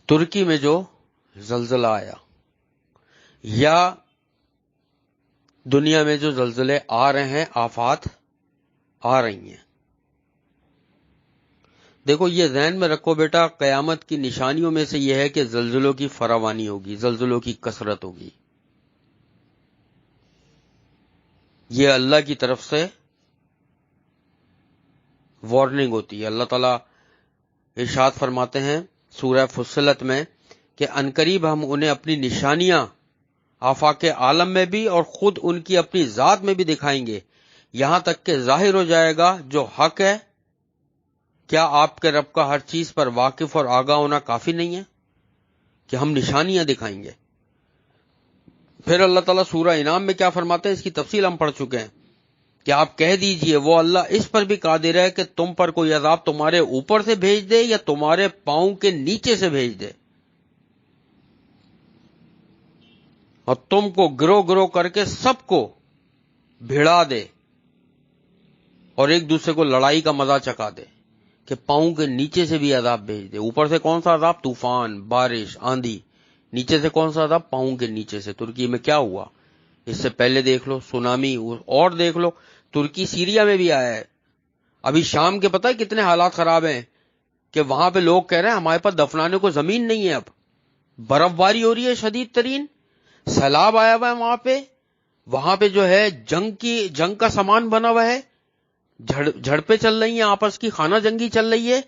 ترکی میں جو زلزلہ آیا یا دنیا میں جو زلزلے آ رہے ہیں، آفات آ رہی ہیں، دیکھو یہ ذہن میں رکھو بیٹا، قیامت کی نشانیوں میں سے یہ ہے کہ زلزلوں کی فراوانی ہوگی، زلزلوں کی کثرت ہوگی۔ یہ اللہ کی طرف سے وارننگ ہوتی ہے۔ اللہ تعالیٰ ارشاد فرماتے ہیں سورہ فصلت میں کہ عنقریب ہم انہیں اپنی نشانیاں آفاق عالم میں بھی اور خود ان کی اپنی ذات میں بھی دکھائیں گے، یہاں تک کہ ظاہر ہو جائے گا جو حق ہے۔ کیا آپ کے رب کا ہر چیز پر واقف اور آگاہ ہونا کافی نہیں ہے کہ ہم نشانیاں دکھائیں گے؟ پھر اللہ تعالیٰ سورہ انعام میں کیا فرماتے ہیں، اس کی تفصیل ہم پڑھ چکے ہیں کہ آپ کہہ دیجئے وہ اللہ اس پر بھی قادر ہے کہ تم پر کوئی عذاب تمہارے اوپر سے بھیج دے یا تمہارے پاؤں کے نیچے سے بھیج دے، اور تم کو گروہ گروہ کر کے سب کو بھیڑا دے اور ایک دوسرے کو لڑائی کا مزہ چکھا دے، کہ پاؤں کے نیچے سے بھی عذاب بھیج دے۔ اوپر سے کون سا عذاب؟ طوفان، بارش، آندھی۔ نیچے سے کون سا عذاب؟ پاؤں کے نیچے سے۔ ترکی میں کیا ہوا اس سے پہلے دیکھ لو، سونامی، اور دیکھ لو ترکی سیریا میں بھی آیا ہے۔ ابھی شام کے پتہ ہے کتنے حالات خراب ہیں کہ وہاں پہ لوگ کہہ رہے ہیں ہمارے پاس دفنانے کو زمین نہیں ہے، اب برف باری ہو رہی ہے شدید ترین، سیلاب آیا ہوا ہے وہاں پہ جو ہے جنگ کا سامان بنا ہوا ہے، جھڑپیں چل رہی ہیں آپس کی، خانہ جنگی چل رہی ہے،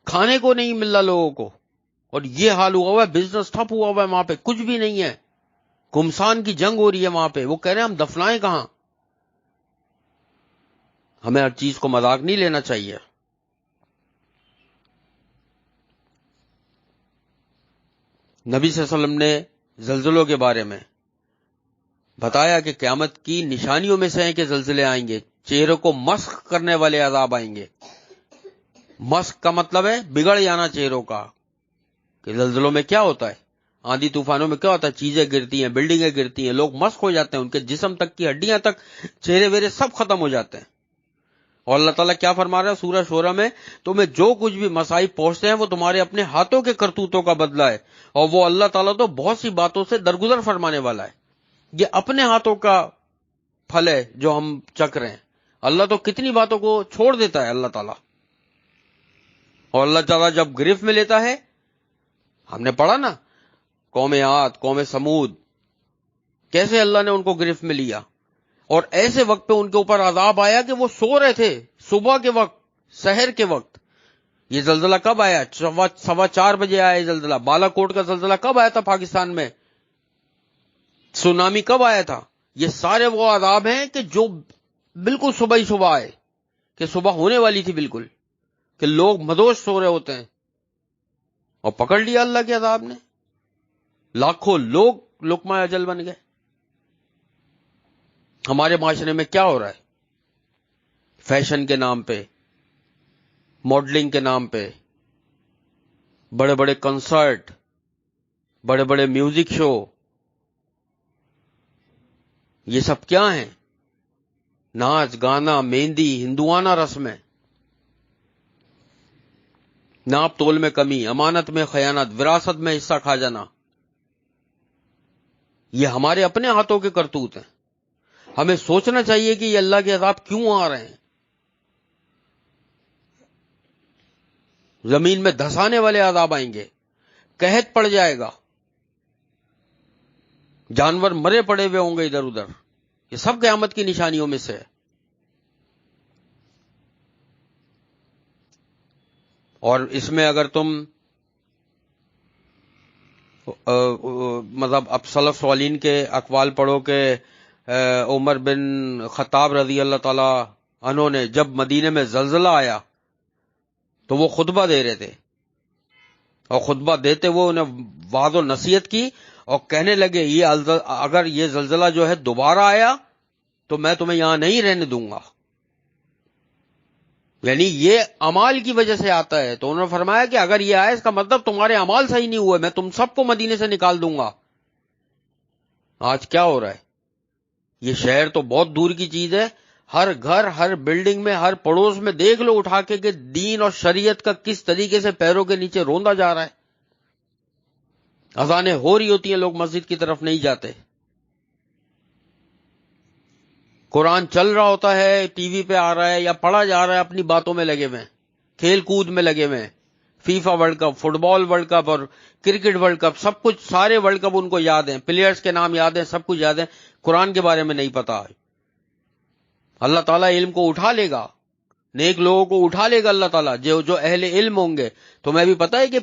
کھانے کو نہیں مل رہا لوگوں کو، اور یہ حال ہوا ہوا ہے، بزنس ٹھپ ہوا ہوا ہے وہاں پہ، کچھ بھی نہیں ہے، گمسان کی جنگ ہو رہی ہے وہاں پہ۔ وہ کہہ رہے ہیں ہم دفنائیں کہاں؟ ہمیں ہر چیز کو مذاق نہیں لینا چاہیے۔ نبی صلی اللہ علیہ وسلم نے زلزلوں کے بارے میں بتایا کہ قیامت کی نشانیوں میں سے ہیں کہ زلزلے آئیں گے، چہروں کو مسخ کرنے والے عذاب آئیں گے۔ مسخ کا مطلب ہے بگڑ جانا چہروں کا، کہ زلزلوں میں کیا ہوتا ہے، آندھی طوفانوں میں کیا ہوتا ہے، چیزیں گرتی ہیں، بلڈنگیں گرتی ہیں، لوگ مسخ ہو جاتے ہیں، ان کے جسم تک کی ہڈیاں تک، چہرے ویرے سب ختم ہو جاتے ہیں۔ اور اللہ تعالیٰ کیا فرما رہا ہے سورہ شورى میں، تمہیں جو کچھ بھی مصائب پہنچتے ہیں وہ تمہارے اپنے ہاتھوں کے کرتوتوں کا بدلہ ہے، اور وہ اللہ تعالیٰ تو بہت سی باتوں سے درگزر فرمانے والا ہے۔ یہ اپنے ہاتھوں کا پھل ہے جو ہم چکھ رہے ہیں، اللہ تو کتنی باتوں کو چھوڑ دیتا ہے اللہ تعالیٰ۔ اور اللہ تعالیٰ جب گرفت میں لیتا ہے، ہم نے پڑھا نا قوم عاد، قوم سمود، کیسے اللہ نے ان کو گرفت میں لیا، اور ایسے وقت پہ ان کے اوپر عذاب آیا کہ وہ سو رہے تھے، صبح کے وقت، سحر کے وقت۔ یہ زلزلہ کب آیا؟ 4:15 بجے آیا یہ زلزلہ۔ بالا کوٹ کا زلزلہ کب آیا تھا پاکستان میں؟ سونامی کب آیا تھا؟ یہ سارے وہ عذاب ہیں کہ جو بالکل صبح ہی صبح آئے، کہ صبح ہونے والی تھی بالکل، کہ لوگ مدوش سو رہے ہوتے ہیں، اور پکڑ لیا اللہ کے عذاب نے، لاکھوں لوگ لقمہ اجل بن گئے۔ ہمارے معاشرے میں کیا ہو رہا ہے؟ فیشن کے نام پہ، ماڈلنگ کے نام پہ، بڑے بڑے کنسرٹ، بڑے بڑے میوزک شو، یہ سب کیا ہیں؟ ناچ گانا، مہندی، ہندوانہ رسمیں، ناپ تول میں کمی، امانت میں خیانت، وراثت میں حصہ کھا جانا، یہ ہمارے اپنے ہاتھوں کے کرتوت ہیں۔ ہمیں سوچنا چاہیے کہ یہ اللہ کے عذاب کیوں آ رہے ہیں۔ زمین میں دھسانے والے عذاب آئیں گے، قحط پڑ جائے گا، جانور مرے پڑے ہوئے ہوں گے ادھر ادھر، یہ سب قیامت کی نشانیوں میں سے ہے۔ اور اس میں اگر تم مطلب اب سلف صالحین کے اقوال پڑھو کہ عمر بن خطاب رضی اللہ تعالی عنہ نے جب مدینے میں زلزلہ آیا تو وہ خطبہ دے رہے تھے، اور خطبہ دیتے ہوئے انہیں وعظ و نصیحت کی، اور کہنے لگے اگر یہ زلزلہ جو ہے دوبارہ آیا تو میں تمہیں یہاں نہیں رہنے دوں گا، یعنی یہ اعمال کی وجہ سے آتا ہے۔ تو انہوں نے فرمایا کہ اگر یہ آئے اس کا مطلب تمہارے اعمال صحیح نہیں ہوئے، میں تم سب کو مدینے سے نکال دوں گا۔ آج کیا ہو رہا ہے؟ یہ شہر تو بہت دور کی چیز ہے، ہر گھر، ہر بلڈنگ میں، ہر پڑوس میں دیکھ لو اٹھا کے کہ دین اور شریعت کا کس طریقے سے پیروں کے نیچے روندا جا رہا ہے۔ اذانیں ہو رہی ہوتی ہیں، لوگ مسجد کی طرف نہیں جاتے، قرآن چل رہا ہوتا ہے، ٹی وی پہ آ رہا ہے یا پڑھا جا رہا ہے، اپنی باتوں میں لگے ہوئے ہیں، کھیل کود میں لگے ہوئے ہیں، فیفا ورلڈ کپ، فٹ بال ورلڈ کپ اور کرکٹ ورلڈ کپ، سب کچھ، سارے ورلڈ کپ ان کو یاد ہیں، پلیئرز کے نام یاد ہیں، سب کچھ یاد ہے، قرآن کے بارے میں نہیں پتا۔ اللہ تعالیٰ علم کو اٹھا لے گا، نیک لوگوں کو اٹھا لے گا اللہ تعالیٰ، جو اہل علم ہوں گے۔ تو میں بھی پتا ہے کہ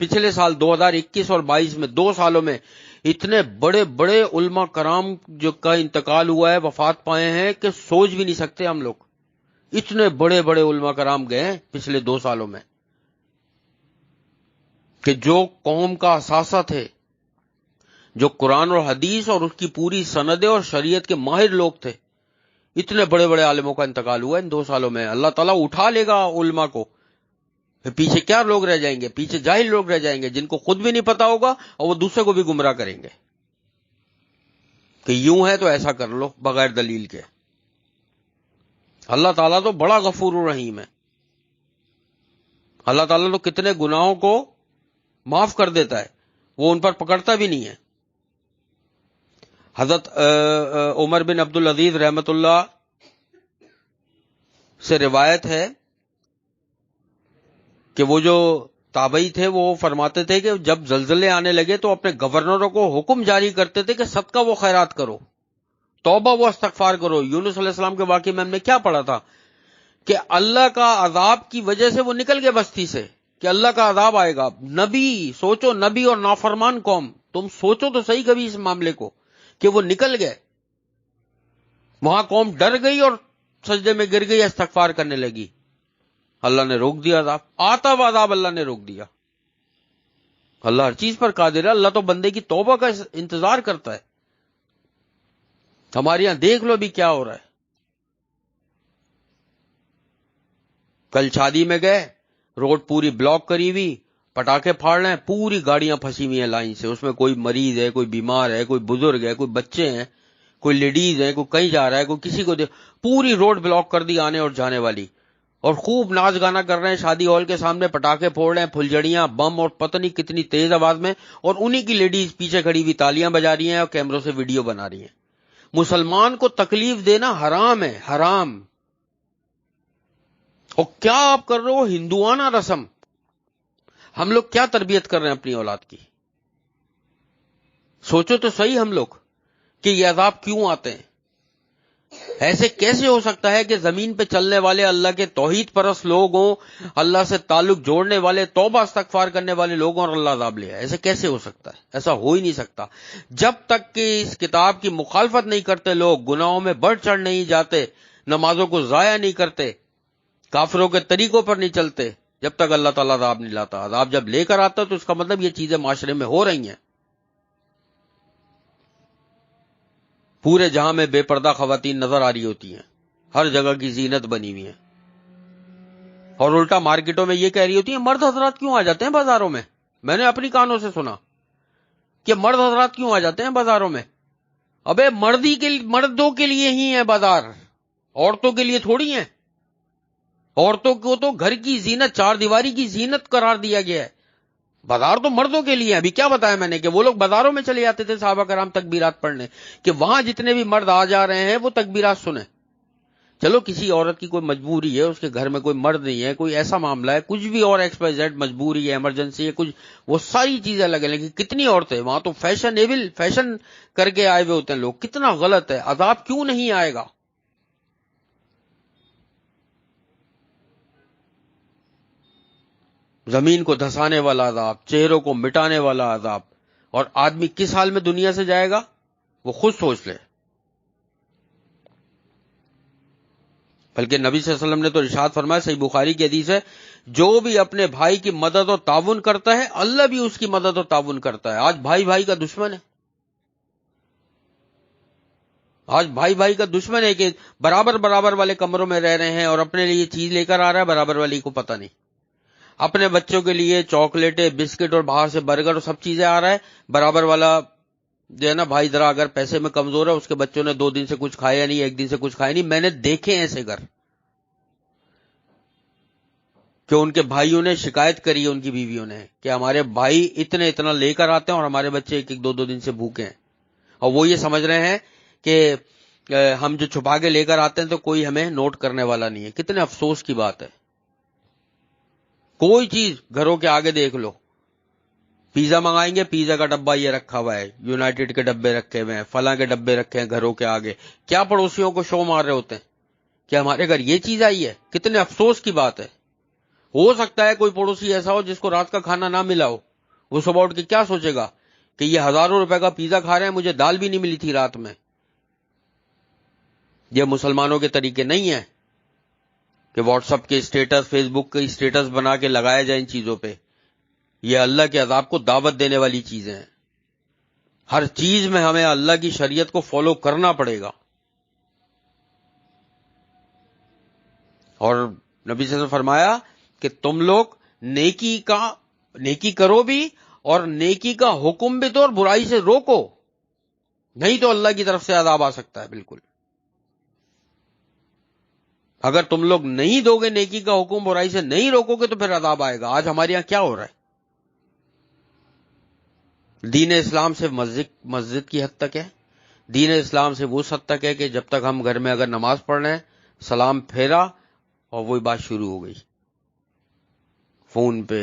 پچھلے سال 2021 اور 22 میں 2 سالوں میں اتنے بڑے بڑے علماء کرام جو کا انتقال ہوا ہے، وفات پائے ہیں کہ سوچ بھی نہیں سکتے ہم لوگ۔ اتنے بڑے بڑے علماء کرام گئے ہیں پچھلے 2 سالوں میں کہ جو قوم کا اثاثہ تھے، جو قرآن اور حدیث اور اس کی پوری سندیں اور شریعت کے ماہر لوگ تھے، اتنے بڑے بڑے عالموں کا انتقال ہوا ان 2 سالوں میں۔ اللہ تعالیٰ اٹھا لے گا علماء کو، پھر پیچھے کیا لوگ رہ جائیں گے؟ پیچھے جاہل لوگ رہ جائیں گے جن کو خود بھی نہیں پتا ہوگا اور وہ دوسرے کو بھی گمراہ کریں گے کہ یوں ہے تو ایسا کر لو بغیر دلیل کے۔ اللہ تعالیٰ تو بڑا غفور الرحیم ہے، اللہ تعالیٰ تو کتنے گناہوں کو معاف کر دیتا ہے، وہ ان پر پکڑتا بھی نہیں ہے۔ حضرت عمر بن عبد العزیز رحمت اللہ سے روایت ہے کہ وہ جو تابعی تھے وہ فرماتے تھے کہ جب زلزلے آنے لگے تو اپنے گورنروں کو حکم جاری کرتے تھے کہ صدقہ و خیرات کرو، توبہ و استغفار کرو۔ یونس علیہ السلام کے واقعے میں ہم نے کیا پڑھا تھا کہ اللہ کا عذاب کی وجہ سے وہ نکل گئے بستی سے، کہ اللہ کا عذاب آئے گا۔ نبی سوچو، نبی اور نافرمان قوم، تم سوچو تو صحیح کبھی اس معاملے کو کہ وہ نکل گئے، وہاں قوم ڈر گئی اور سجدے میں گر گئی، استغفار کرنے لگی، اللہ نے روک دیا عذاب، آتا ہوا عذاب اللہ نے روک دیا۔ اللہ ہر چیز پر قادر ہے، اللہ تو بندے کی توبہ کا انتظار کرتا ہے۔ ہمارے یہاں دیکھ لو بھی کیا ہو رہا ہے۔ کل شادی میں گئے، روڈ پوری بلاک کری ہوئی، پٹاخے پھاڑ رہے ہیں، پوری گاڑیاں پھنسی ہوئی ہیں لائن سے، اس میں کوئی مریض ہے، کوئی بیمار ہے، کوئی بزرگ ہے، کوئی بچے ہیں، کوئی لیڈیز ہیں، کوئی کہیں جا رہا ہے، کوئی کسی کو پوری روڈ بلاک کر دی آنے اور جانے والی، اور خوب ناچ گانا کر رہے ہیں شادی ہال کے سامنے، پٹاخے پھوڑ رہے ہیں، پھلجڑیاں، بم اور پتہ نہیں کتنی تیز آواز میں، اور انہی کی لیڈیز پیچھے کھڑی ہوئی تالیاں بجا رہی ہیں اور کیمروں سے ویڈیو بنا رہی ہیں۔ مسلمان کو تکلیف دینا حرام ہے، حرام۔ اور کیا آپ کر رہے ہو؟ ہندوانہ رسم۔ ہم لوگ کیا تربیت کر رہے ہیں اپنی اولاد کی؟ سوچو تو صحیح ہم لوگ کہ یہ عذاب کیوں آتے ہیں؟ ایسے کیسے ہو سکتا ہے کہ زمین پہ چلنے والے اللہ کے توحید پرست لوگ ہوں، اللہ سے تعلق جوڑنے والے، توبہ استغفار کرنے والے لوگ ہوں اور اللہ عذاب لے آئے؟ ایسے کیسے ہو سکتا ہے؟ ایسا ہو ہی نہیں سکتا۔ جب تک کہ اس کتاب کی مخالفت نہیں کرتے لوگ، گناہوں میں بڑھ چڑھ نہیں جاتے، نمازوں کو ضائع نہیں کرتے، کافروں کے طریقوں پر نہیں چلتے، جب تک اللہ تعالیٰ عذاب نہیں لاتا۔ عذاب جب لے کر آتا تو اس کا مطلب یہ چیزیں معاشرے میں ہو رہی ہیں۔ پورے جہاں میں بے پردہ خواتین نظر آ رہی ہوتی ہیں، ہر جگہ کی زینت بنی ہوئی ہیں، اور الٹا مارکیٹوں میں یہ کہہ رہی ہوتی ہیں مرد حضرات کیوں آ جاتے ہیں بازاروں میں؟ میں نے اپنی کانوں سے سنا کہ مرد حضرات کیوں آ جاتے ہیں بازاروں میں۔ ابے مردوں کے لیے ہی ہیں بازار، عورتوں کے لیے تھوڑی ہیں۔ عورتوں کو تو گھر کی زینت، چار دیواری کی زینت قرار دیا گیا ہے، بازار تو مردوں کے لیے۔ ابھی کیا بتایا میں نے کہ وہ لوگ بازاروں میں چلے جاتے تھے صحابہ کرام تکبیرات پڑھنے، کہ وہاں جتنے بھی مرد آ جا رہے ہیں وہ تکبیرات سنیں۔ چلو کسی عورت کی کوئی مجبوری ہے، اس کے گھر میں کوئی مرد نہیں ہے، کوئی ایسا معاملہ ہے، کچھ بھی اور ایکس وائی زیڈ مجبوری ہے، ایمرجنسی ہے، کچھ، وہ ساری چیزیں الگ ہیں، لیکن کتنی عورتیں وہاں تو فیشن کر کے آئے ہوئے ہوتے ہیں لوگ۔ کتنا غلط ہے۔ عذاب کیوں نہیں آئے گا؟ زمین کو دھسانے والا عذاب، چہروں کو مٹانے والا عذاب، اور آدمی کس حال میں دنیا سے جائے گا وہ خود سوچ لے۔ بلکہ نبی صلی اللہ علیہ وسلم نے تو ارشاد فرمایا، صحیح بخاری کی حدیث ہے، جو بھی اپنے بھائی کی مدد اور تعاون کرتا ہے اللہ بھی اس کی مدد اور تعاون کرتا ہے۔ آج بھائی بھائی کا دشمن ہے، آج بھائی بھائی کا دشمن ہے کہ برابر والے کمروں میں رہ رہے ہیں اور اپنے لیے چیز لے کر آ رہا ہے، برابر والی کو پتہ نہیں۔ اپنے بچوں کے لیے چاکلیٹیں، بسکٹ اور باہر سے برگر اور سب چیزیں آ رہا ہے، برابر والا جو ہے نا بھائی ذرا اگر پیسے میں کمزور ہے، اس کے بچوں نے 2 دن سے کچھ کھایا نہیں، 1 دن سے کچھ کھایا نہیں۔ میں نے دیکھے ہیں ایسے گھر کہ ان کے بھائیوں نے شکایت کری ہے ان کی بیویوں نے کہ ہمارے بھائی اتنا لے کر آتے ہیں اور ہمارے بچے ایک ایک 2 دن سے بھوکے ہیں، اور وہ یہ سمجھ رہے ہیں کہ ہم جو چھپا کے لے کر آتے ہیں تو کوئی ہمیں نوٹ کرنے والا نہیں ہے۔ کتنے افسوس کی بات ہے۔ کوئی چیز گھروں کے آگے دیکھ لو، پیزا منگائیں گے، پیزا کا ڈبہ یہ رکھا ہوا ہے، یونائٹڈ کے ڈبے رکھے ہوئے ہیں، فلاں کے ڈبے رکھے ہیں گھروں کے آگے۔ کیا پڑوسیوں کو شو مار رہے ہوتے ہیں کہ ہمارے گھر یہ چیز آئی ہے؟ کتنے افسوس کی بات ہے۔ ہو سکتا ہے کوئی پڑوسی ایسا ہو جس کو رات کا کھانا نہ ملا ہو، وہ صبح اٹھ کے کیا سوچے گا کہ یہ ہزاروں روپے کا پیزا کھا رہے ہیں، مجھے دال بھی نہیں ملی تھی رات میں۔ یہ مسلمانوں کے طریقے نہیں ہیں کہ واٹس ایپ کے اسٹیٹس، فیس بک کے اسٹیٹس بنا کے لگایا جائے ان چیزوں پہ۔ یہ اللہ کے عذاب کو دعوت دینے والی چیزیں ہیں۔ ہر چیز میں ہمیں اللہ کی شریعت کو فالو کرنا پڑے گا۔ اور نبی صلی اللہ علیہ وسلم نے فرمایا کہ تم لوگ نیکی کرو بھی اور نیکی کا حکم بھی دو اور برائی سے روکو، نہیں تو اللہ کی طرف سے عذاب آ سکتا ہے۔ بالکل، اگر تم لوگ نہیں دو گے نیکی کا حکم، برائی سے نہیں روکو گے تو پھر عذاب آئے گا۔ آج ہمارے یہاں کیا ہو رہا ہے؟ دین اسلام سے مسجد کی حد تک ہے، دین اسلام سے وہ حد تک ہے کہ جب تک ہم گھر میں اگر نماز پڑھ رہے ہیں، سلام پھیرا اور وہی بات شروع ہو گئی فون پہ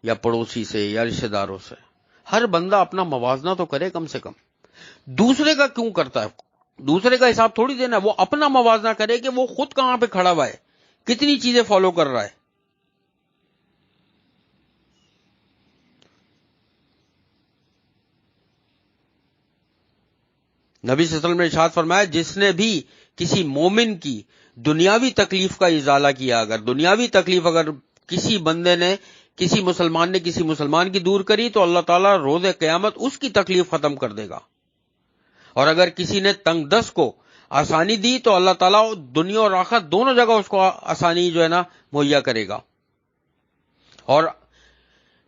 یا پڑوسی سے یا رشتہ داروں سے۔ ہر بندہ اپنا موازنہ تو کرے کم سے کم۔ دوسرے کا کیوں کرتا ہے؟ دوسرے کا حساب تھوڑی دینا ہے۔ وہ اپنا موازنہ کرے کہ وہ خود کہاں پہ کھڑا ہوا ہے، کتنی چیزیں فالو کر رہا ہے۔ نبی صلی اللہ علیہ وسلم نے ارشاد فرمایا، جس نے بھی کسی مومن کی دنیاوی تکلیف کا ازالہ کیا، اگر دنیاوی تکلیف اگر کسی بندے نے، کسی مسلمان نے کسی مسلمان کی دور کری تو اللہ تعالیٰ روز قیامت اس کی تکلیف ختم کر دے گا، اور اگر کسی نے تنگ دست کو آسانی دی تو اللہ تعالیٰ دنیا اور آخرت دونوں جگہ اس کو آسانی جو ہے نا مہیا کرے گا۔ اور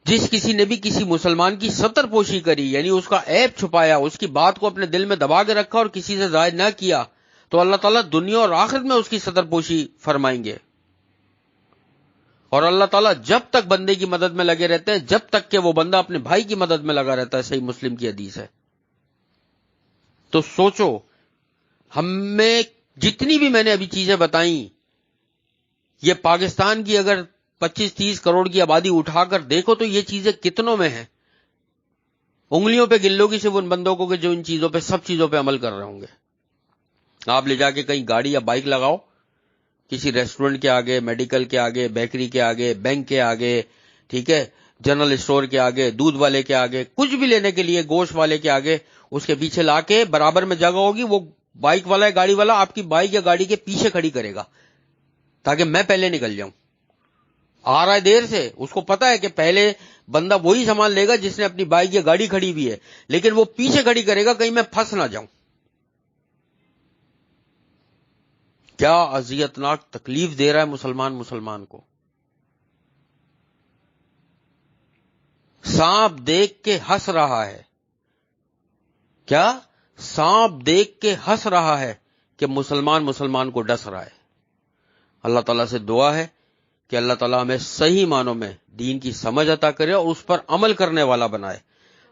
جس کسی نے بھی کسی مسلمان کی ستر پوشی کری، یعنی اس کا عیب چھپایا، اس کی بات کو اپنے دل میں دبا کے رکھا اور کسی سے ظاہر نہ کیا، تو اللہ تعالیٰ دنیا اور آخرت میں اس کی ستر پوشی فرمائیں گے۔ اور اللہ تعالیٰ جب تک بندے کی مدد میں لگے رہتے ہیں، جب تک کہ وہ بندہ اپنے بھائی کی مدد میں لگا رہتا ہے۔ صحیح مسلم کی حدیث ہے۔ تو سوچو، ہمیں جتنی بھی میں نے ابھی چیزیں بتائیں، یہ پاکستان کی اگر 25-30 کروڑ کی آبادی اٹھا کر دیکھو تو یہ چیزیں کتنوں میں ہیں؟ انگلیوں پہ گن لو گی صرف ان بندوں کو کہ جو ان چیزوں پہ، سب چیزوں پہ عمل کر رہے ہوں گے۔ آپ لے جا کے کہیں گاڑی یا بائک لگاؤ، کسی ریسٹورنٹ کے آگے، میڈیکل کے آگے، بیکری کے آگے، بینک کے آگے، ٹھیک ہے، جنرل اسٹور کے آگے، دودھ والے کے آگے، کچھ بھی لینے کے لیے، گوشت والے کے آگے، اس کے پیچھے لا کے برابر میں جگہ ہوگی، وہ بائک والا یا گاڑی والا آپ کی بائک یا گاڑی کے پیچھے کھڑی کرے گا تاکہ میں پہلے نکل جاؤں۔ آ رہا ہے دیر سے، اس کو پتا ہے کہ پہلے بندہ وہی سامان لے گا جس نے اپنی بائک یا گاڑی کھڑی بھی ہے، لیکن وہ پیچھے کھڑی کرے گا کہیں میں پھنس نہ جاؤں۔ کیا اذیتناک تکلیف دے رہا ہے مسلمان کو۔ سانپ دیکھ کے ہنس رہا ہے، کیا سانپ دیکھ کے ہنس رہا ہے کہ مسلمان کو ڈس رہا ہے۔ اللہ تعالیٰ سے دعا ہے کہ اللہ تعالیٰ ہمیں صحیح معنوں میں دین کی سمجھ عطا کرے اور اس پر عمل کرنے والا بنائے۔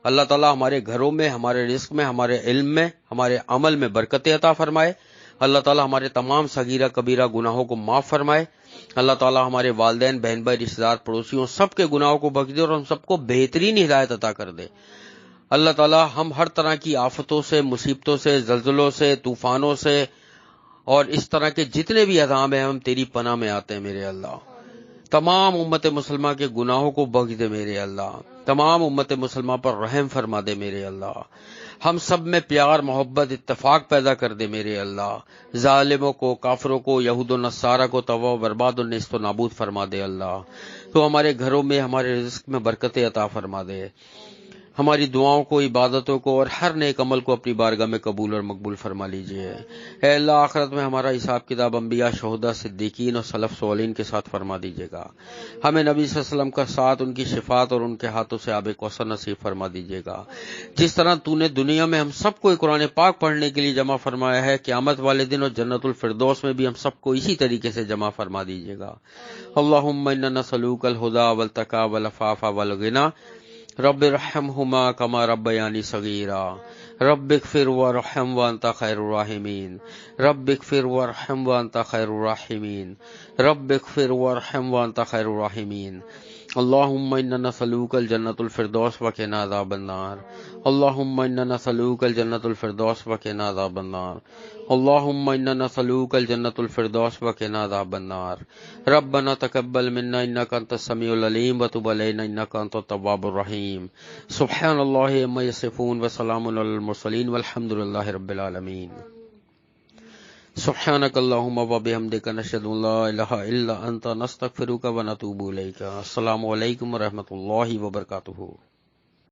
اللہ تعالیٰ ہمارے گھروں میں، ہمارے رزق میں، ہمارے علم میں، ہمارے عمل میں برکت عطا فرمائے۔ اللہ تعالیٰ ہمارے تمام صغیرہ کبیرہ گناہوں کو معاف فرمائے۔ اللہ تعالیٰ ہمارے والدین، بہن بھائی، رشتہ دار، پڑوسیوں سب کے گناہوں کو بخش دے اور ہم سب کو بہترین ہدایت عطا کر دے۔ اللہ تعالیٰ ہم ہر طرح کی آفتوں سے، مصیبتوں سے، زلزلوں سے، طوفانوں سے اور اس طرح کے جتنے بھی عذاب ہیں، ہم تیری پناہ میں آتے ہیں میرے اللہ۔ تمام امت مسلمہ کے گناہوں کو بخش دے میرے اللہ، تمام امت مسلمہ پر رحم فرما دے میرے اللہ، ہم سب میں پیار، محبت، اتفاق پیدا کر دے میرے اللہ، ظالموں کو، کافروں کو، یہود و نصارہ کو تباہ و برباد و نیست و نابود فرما دے اللہ۔ تو ہمارے گھروں میں، ہمارے رزق میں برکت عطا فرما دے۔ ہماری دعاؤں کو، عبادتوں کو اور ہر نیک عمل کو اپنی بارگاہ میں قبول اور مقبول فرما لیجئے۔ اے اللہ، آخرت میں ہمارا حساب کتاب انبیاء، شہداء، صدیقین اور سلف صالحین کے ساتھ فرما دیجیے گا۔ ہمیں نبی صلی اللہ علیہ وسلم کا ساتھ، ان کی شفاعت اور ان کے ہاتھوں سے آب کوثر نصیب فرما دیجیے گا۔ جس طرح تو نے دنیا میں ہم سب کو قرآن پاک پڑھنے کے لیے جمع فرمایا ہے، قیامت والے دن اور جنت الفردوس میں بھی ہم سب کو اسی طریقے سے جمع فرما دیجیے گا۔ اللہم انا نسألوک الہدی والتقی والعفاف والغنی، رب ارحمہما کما ربیانی صغیرا، رب اغفر وارحم وانت خیر الراحمین، رب اغفر وارحم وانت خیر الراحمین، رب اغفر وارحم وانت خیر الراحمین۔ اللہم انا نسألوک الجنۃ الفردوس وقنا عذاب النار، اللہم انا نسألوک الجنۃ الفردوس وقنا عذاب النار، اللہم انا نسألوک الجنۃ الفردوس وقنا عذاب النار۔ ربنا تقبل منا انک انت السمیع العلیم وتب علینا انک انت التواب الرحیم۔ سبحان اللہ عما یصفون وسلام علی المرسلین والحمد للہ رب العالمین۔ سبحانک اللہم وبحمدک، نشہد ان لا الہ الا انت، نستغفرک ونتوب الیک۔ السلام علیکم ورحمۃ اللہ وبرکاتہ۔